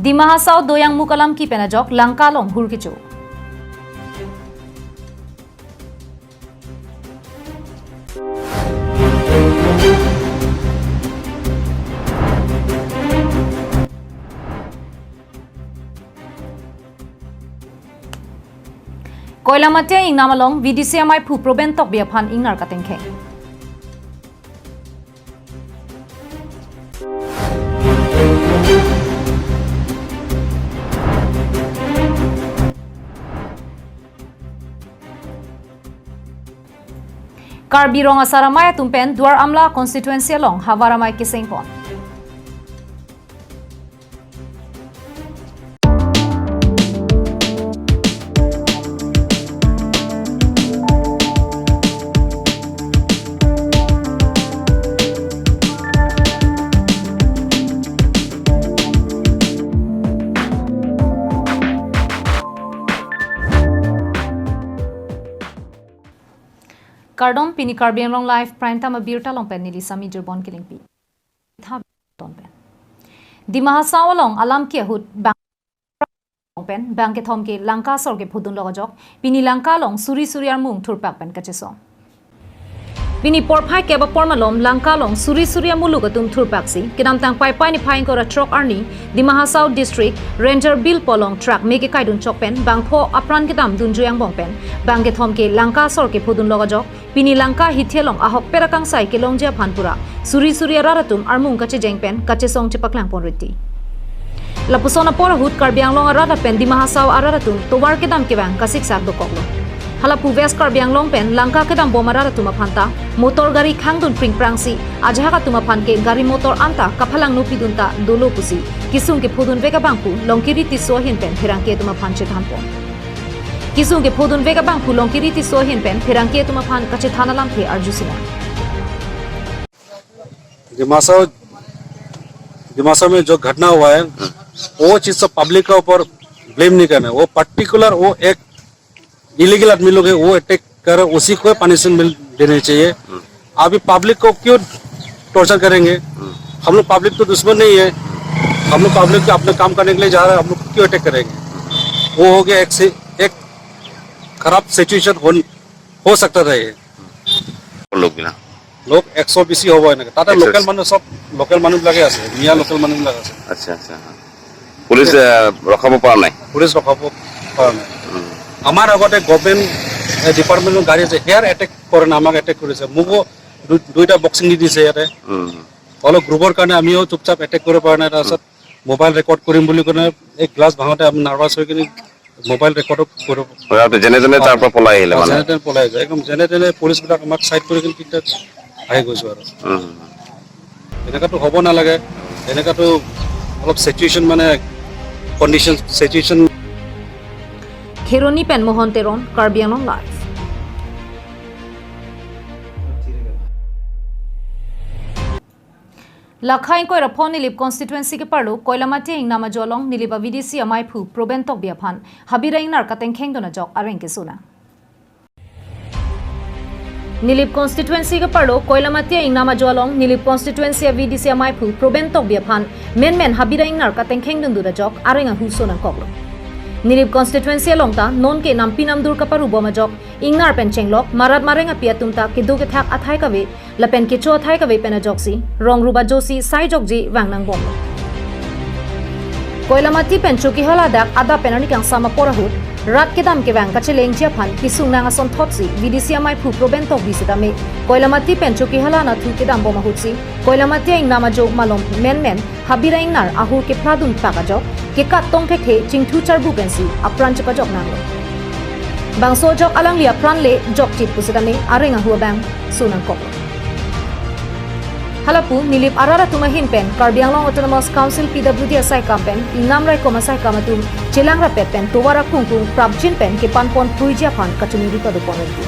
Di Mahasau doyang mukalam ki penajok langkalong hurkicho. Koila matya ing namalong VDCMI pu probentok biapan ing narkatengke. Karbirong asaramay tumpen duar amla konstituensi long havaramay kisengpon. Kardom pini Caribbean long life prime time abirta long pen nili sami jurbon killing pi. Tha ton pen. Di Mahasau long alam ke hut bang long pen bang ke thom ke langka sor ke phudun logajok pini langka long suri suriar mung thurpak pen kacheso. Pini porphai ke ba pormalom langka long suri suria mulu gatum thurpaksi kinam tang pai pai ni phaing ko ra truck arni Di Mahasau district ranger bill polong truck meke kaidun chokpen bangpho apran ke dam dun juyang bongpen bang ke thom ke langka sor ke phudun logajok pini langka hithelong ahok perakang sai ke longjia phanpura suri suria raratum armung kache jengpen kache song chepaklang ponriti lapusona pora hut karbiang long arara pen Di Mahasau araratum towar ke dam ke bang kasik sak do koklo halapu west karbiang long pen langka ke dam bomara tuma phanta motor gari khangdun pring prangsi ajaha tuma phan ke gari motor anta kaphalang nupi dunta dolo pusi kisung ke phudun vega bangpu longkiri ti so hin pen phirang ke tuma phan che thampo kisung ke phudun vega bangpu longkiri ti so hin pen phirang ke tuma phan kache thana lam the arjusina Dimasa में जो घटना हुआ है वो चीज सब public के ऊपर ब्लेम नहीं करना है वो पर्टिकुलर वो एक इलीगल आदमी लोग है वो अटैक कर उसी को पनिशमेंट देनी चाहिए अभी पब्लिक को क्यों टॉर्चर करेंगे हम लोग पब्लिक तो दुश्मन नहीं है हम लोग पब्लिक को अपने काम करने के लिए जा रहे हैं हम लोग क्यों अटैक करेंगे वो हो गया एक खराब सिचुएशन हो सकता था ये लोग 120 হ'ব এনেকে তাতে লোকাল মানুহ সব লোকাল মানুহ লাগে আছে মিয়া লোকাল মানুহ লাগে আছে আচ্ছা আচ্ছা পুলিশ ৰখাব পৰা নাই আমাৰ আগতে গভৰ্নমেন্ট ডিপাৰ্টমেন্টৰ গাড়ী আছে হেয়াৰ এটেক কৰে না আমাক এটেক কৰিছে মোকো দুইটা বক্সিং দি দিছে ইয়াতে অলপ গ্ৰুপৰ কাৰণে আমিও চুপচাপ এটেক কৰিব পৰা নাই তাৰপিছত মোবাইল ৰেকৰ্ড কৰিম বুলি কোনে এই গ্লাছ ভাঙতে আমি নাৰ্ভাছ হৈ কিনে মোবাইল ৰেকৰ্ড কৰিব যেনে যেনে তাৰ পৰা পলাই আহিলে মানে যেনে তেনে পলাই যায় একদম যেনে তেনে পুলিচ বিলাক আমাক সাইড কৰি কিনে আহি গৈছো আৰু এনেকাটো হ'ব নালাগে এনেকাটো অলপ সিচুৱেচন মানে condition situation Kheroni pen mohon teron Caribbean long life Lakhain ko rapon nilip constituency ke parlo koilamati ing nama jolong niliba VDC amai phu probentok biaphan habira ing nar kateng kheng dona jok areng ke suna Nilip constituency ke parlo koilamati ing nama jolong nilip constituency VDC amai phu probentok biaphan men habira ing nar kateng kheng dun dura jok areng hu sona koklo Nilip constituency longta non ke nam pinam dur kaparu boma jok ingnar pen chenglok marat marenga piatumta kidu ke thak athai kawe lapen ke cho athai kawe pena joksi rong ruba josi sai jokji wangnang bom Koilamati pen chuki hola dak ada penani kang sama porahut rat kedam ke wang kacheleng chia phan kisung nang ason thotsi VDC amai phu probentok bisidame Koilamati pen chuki hola na thu kedam boma hutsi Koilamati ing nama jo malom men habira ingnar ahur ke pradun pakajok ke kat tong khe chingthu charbu pensi apran chaka jok nang bangso jok alang lia pran le jok chit pusidame arenga huwa bang sunang kok Halapu nilip arara tumahin pen Caribbean Long Autonomous Council PWD asai campaign inam rai komasai kamatum chelang rapet pen towara kungkung prabjin pen ke panpon puija phan kachuni ri paduponti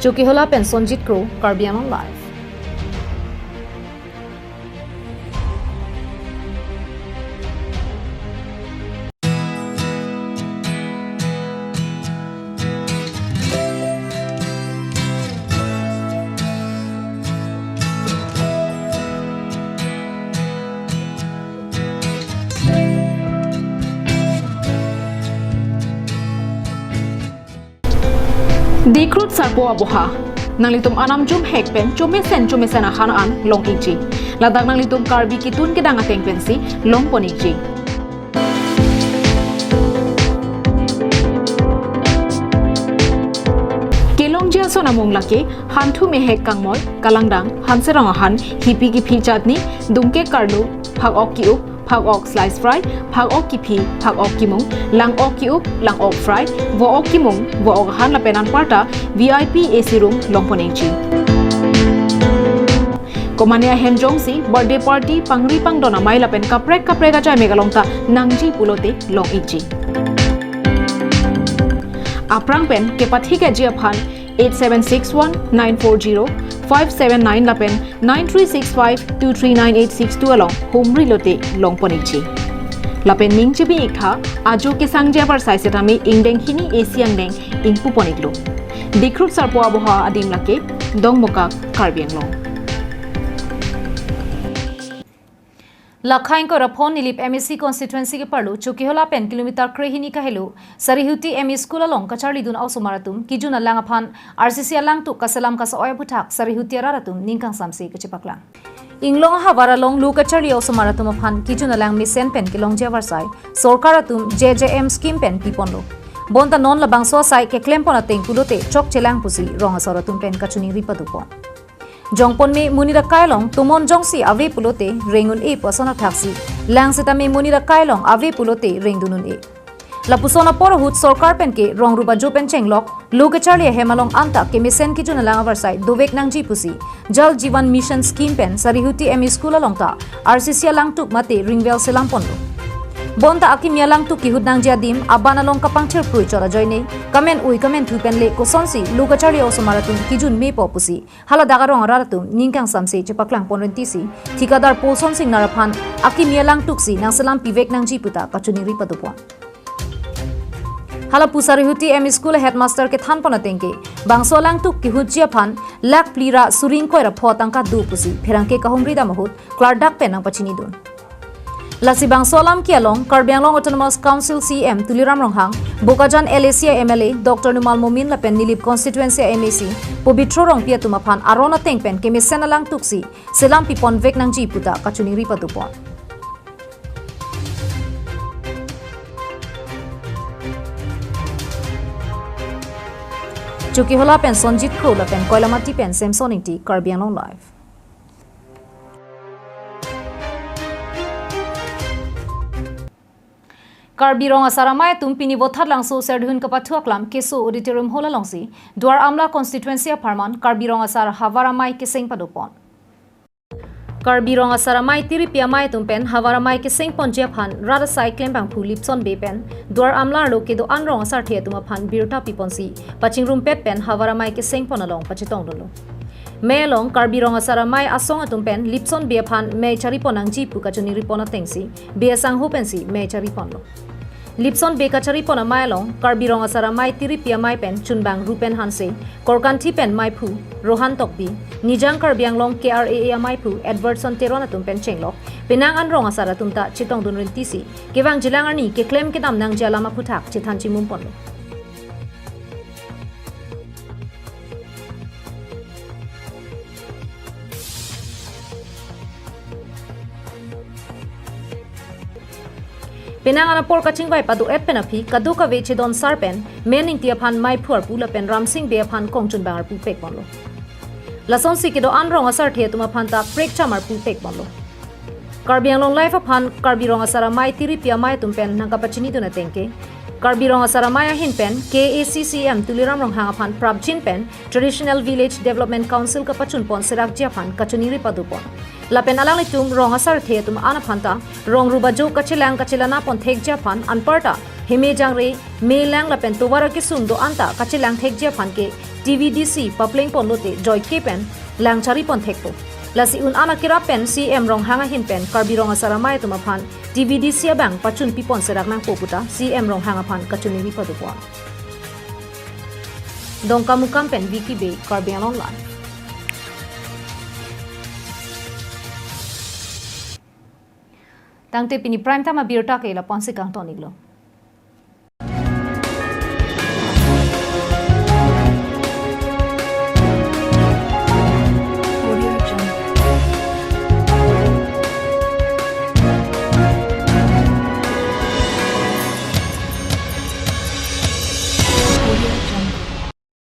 Chuki hola pen Sonjit Crow Caribbean Long Live sarpo aboha nanglitum anam jum hekpen chome sen ahan an long iji ladak nanglitum karbi kitun kedang ateng pensi long poniji kelong jia sona mong lake hantu mehek kangmol kalangdang hanserang ahan hipi gipi chatni dungke karlu phak ok ki up phak ok slice fry phak ok kipi phak ok kimung lang ok ki up lang ok fry vo ok kimung vo ok han la penan parta VIP AC room longponeji komania hemjong si birthday party pangri pangdona mai la pen kaprek ga jai megalongta nangji pulote long iji aprang pen ke pathi ke jia phan 8761940579 la pen 9365239862 along humri lote long ponichi la pen ning chibi ikha ajo ke sangjia par sai setami ingdeng hini asiang deng ingpu poniklo dikrut sarpo aboha adim lake dongmoka karbiang long Lakhain ko rapon nilip MSC constituency ke parlu chuki hola pen kilometer krehini ka helu sarihuti MS school along kacharli dun ausumaratum kijuna langaphan RCC alang tu kasalam kasa oya buthak sarihuti araratum ningkang samsi kechipaklang inglong havara long lu kacharli ausumaratum aphan kijuna lang misen pen kilong jawarsai sorkaratum JJM scheme pen piponlo bonta non labang so sai ke klempona teng pulote chok chelang pusi ronga soratum pen kachuni ripadupon Jongpon me munira kailong tumon jongsi ave pulote rengun e pasona thaksi langsita me munira kailong ave pulote rengdunun e lapusona porhut sarkar pen ke rongruba jopen chenglok lugacharli hemalong anta ke misen ki juna langa varsai dovek nangji pusi jal jivan mission scheme pen sarihuti ME school alongta RCC langtuk mate ringwell selamponlo bonta akimia langtuk ki hudnang jadim abana long kapang thir prui chora joine kamen thu pen le kosonsi lugacharli osomaratum kijun me popusi hala dagarong raratum ningkang samse chepaklang ponrenti si thikadar polson sing naraphan akimia langtuk si nangsalam pivek nangji puta kachuni ripadupon hala pusarihuti ME school headmaster ke than ponatengke bangso langtuk ki hujia phan lak plira suring koira photangka du pusi pherangke kahumri da mahut klardak penang pachini dun Lasibang solam kialong Karbianglong Autonomous Council CM Tuliram Ronghang Bokajan LACA MLA Dr. Numal Momin Lapen Nilip Constituency MAC Pobitro Rong Pia Tumapan Arona Tengpen Kemi Senalang Tuksi Selam Pipon Vek Nang Jiputa Kachuni Ripatupon Chuki Hola Pen Sonjit Kro Lapen Koilamati Pen Samsoninti Karbianglong Live Karbirong asaramai tumpini bothar langso serdhun kapathuaklam keso auditorium hola longsi Dwar Amla constituency aparman Karbirong asar havaramai keseng padopon Karbirong asaramai tiripiamai tumpen havaramai keseng ponjia phan rada cycling bang phulipson bepen Dwar Amla loke do anrong asar thia tuma phan birta piponsi pachingrum pet pen havaramai keseng ponalong pachitong dolo Melong Karbirong asaramai asong atumpen lipson beaphan me chariponang ji pukachuni ripona tengsi beasang hopensi me chariponlo Lipson bekachari pona mailong Karbirong asaramai tiripia mai pen chunbang rupen hanse korkanthi pen maipu rohan tokbi nijang Karbianglong KRAA maipu advertson teronatum pen chenglok penang anrong asara tumta chitong dunrin tisi kewang jilangarni ke claim ke dam nang jalama puthak chithanchi mumponlo Penangana por kaching bai padu et penapi kadu ka veche don sarpen mening tia phan mai phur pula pen ramsing be phan kongchun bangar pu pek bonlo lason sikido anrong asar the tuma phan ta prek chamar pu pek bonlo Karbianglong life phan Karbirong asara mai tiripia mai tumpen nangka pachini duna tengke Karbirong asara mai hin pen KACCM Tuliram rong hanga phan prabjin pen Traditional Village Development Council ka pachun pon serak jia phan kachuni ri padupon Lapen alang litum rong asar the tum ana phanta rong rubajo kachilana pon thekja phan anparta hime jangre melang lapen towara ki sumdo anta kachilang thekja phan ke TVDC papling pon lote joy ke pen langchari pon thekpo lasi un ana kira pen CM rong hanga hin pen Karbirong asaramai tuma phan TVDC bang pachun pipon serak nang poputa CM rong hanga phan kachuni ri padupwa dongka mukam pen wiki be Karbianglong Live Tangte pini prime time birta ke la ponsi kang toniglo